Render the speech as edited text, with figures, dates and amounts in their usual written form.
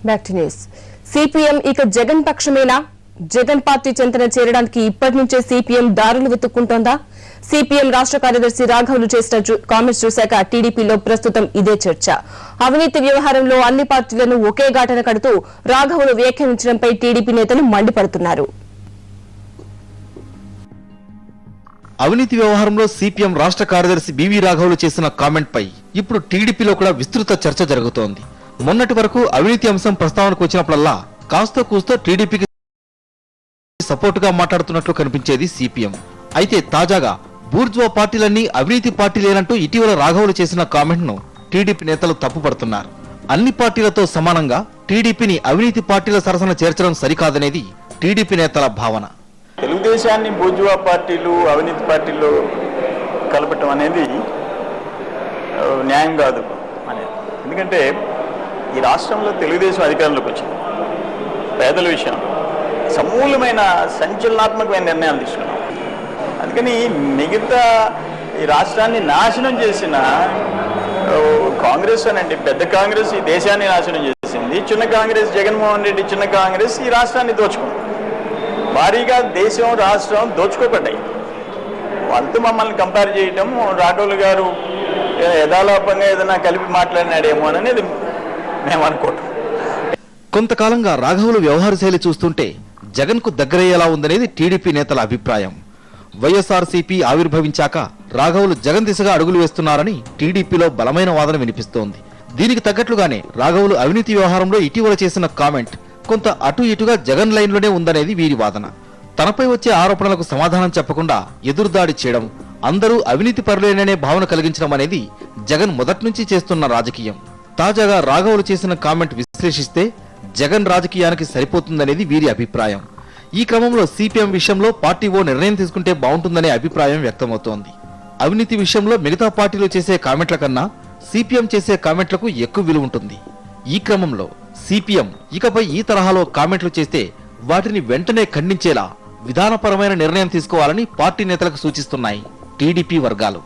Back to news. CPM ఇక Jagan పక్షమేనా? Jagan party చెంతన చేరడానికి ఇప్పటి నుంచే సిపిఎం దారులు వెతుక్కుంటోందా? సిపిఎం రాష్ట్ర కార్యదర్శి రాఘవులు చేసిన కామెంట్స్ చూశాక టీడీపీలో ప్రస్తుతం ఇదే చర్చ. అవినీతి వ్యవహారంలో అన్ని పార్టీలను ఒకే ఘాటన కడుతూ రాఘవులు వ్యాఖ్యానించడంపై టీడీపీ నేతలు మండిపడుతున్నారు. అవినీతి వ్యవహారంలో సిపిఎం రాష్ట్ర కార్యదర్శి బివి రాఘవులు చేసిన కామెంట్ పై ఇప్పుడు టీడీపీలో కూడా విస్తృత చర్చ జరుగుతోంది. మొన్నటి వరకు అవినీతి అంశం ప్రస్తావనకు వచ్చినప్పుడల్లా కాస్తో కూస్తో టీడీపీకి సపోర్ట్ గా మాట్లాడుతున్నట్లు కనిపించేది సిపిఎం. అయితే తాజాగా బూర్జువా పార్టీలన్నీ అవినీతి పార్టీలేనంటూ ఇటీవల రాఘవులు చేసిన కామెంట్ ను టీడీపీ నేతలు తప్పుపడుతున్నారు. అన్ని పార్టీలతో సమానంగా టీడీపీని అవినీతి పార్టీల సరసన చేర్చడం సరికాదనేది టీడీపీ నేతల భావన. తెలుగుదేశాన్ని బూర్జువా పార్టీలు అవినీతి పార్టీలు కలపటం అనేది న్యాయం కాదు అనేది. ఎందుకంటే ఈ రాష్ట్రంలో తెలుగుదేశం అధికారంలోకి వచ్చింది. పేదల విషయం సమూలమైన సంచలనాత్మకమైన నిర్ణయాలు తీసుకున్నాం. అందుకని మిగతా ఈ రాష్ట్రాన్ని నాశనం చేసిన కాంగ్రెస్ అనండి, పెద్ద కాంగ్రెస్ ఈ దేశాన్ని నాశనం చేసింది. చిన్న కాంగ్రెస్, జగన్మోహన్ రెడ్డి చిన్న కాంగ్రెస్ ఈ రాష్ట్రాన్ని దోచుకుంది. భారీగా దేశం రాష్ట్రం దోచుకోబడ్డాయి. వాళ్ళతో మమ్మల్ని కంపేర్ చేయటం, రాఘవులు గారు యథాలాపంగా ఏదైనా కలిపి మాట్లాడినాడేమో అనేది మేము అనుకోవటం. కొంతకాలంగా రాఘవులు వ్యవహార శైలి చూస్తుంటే జగన్ కు దగ్గరయ్యేలా ఉందనేది టీడీపీ నేతల అభిప్రాయం. వైఎస్ఆర్సీపీ ఆవిర్భవించాక రాఘవులు జగన్ దిశగా అడుగులు వేస్తున్నారని టీడీపీలో బలమైన వాదన వినిపిస్తోంది. దీనికి తగ్గట్లుగానే రాఘవులు అవినీతి వ్యవహారంలో ఇటీవల చేసిన కామెంట్ కొంత అటు ఇటుగా జగన్ లైన్లోనే ఉందనేది వీరి వాదన. తనపై వచ్చే ఆరోపణలకు సమాధానం చెప్పకుండా ఎదురుదాడి చేయడం, అందరూ అవినీతి పరులేననే భావన కలిగించడం అనేది జగన్ మొదటి నుంచి చేస్తున్న రాజకీయం. తాజాగా రాఘవులు చేసిన కామెంట్ విశ్లేషిస్తే జగన్ రాజకీయానికి సరిపోతుందనేది వీరి అభిప్రాయం. ఈ క్రమంలో సిపిఎం విషయంలో పార్టీ ఓ నిర్ణయం తీసుకుంటే బాగుంటుందనే అభిప్రాయం వ్యక్తమవుతోంది. అవినీతి విషయంలో మిగతా పార్టీలు చేసే కామెంట్ల కన్నా సిపిఎం చేసే కామెంట్లకు ఎక్కువ విలువ ఉంటుంది. ఈ క్రమంలో సిపిఎం ఇకపై ఈ తరహాలో కామెంట్లు చేస్తే వాటిని వెంటనే ఖండించేలా విధానపరమైన నిర్ణయం తీసుకోవాలని పార్టీ నేతలకు సూచిస్తున్నాయి టీడీపీ వర్గాలు.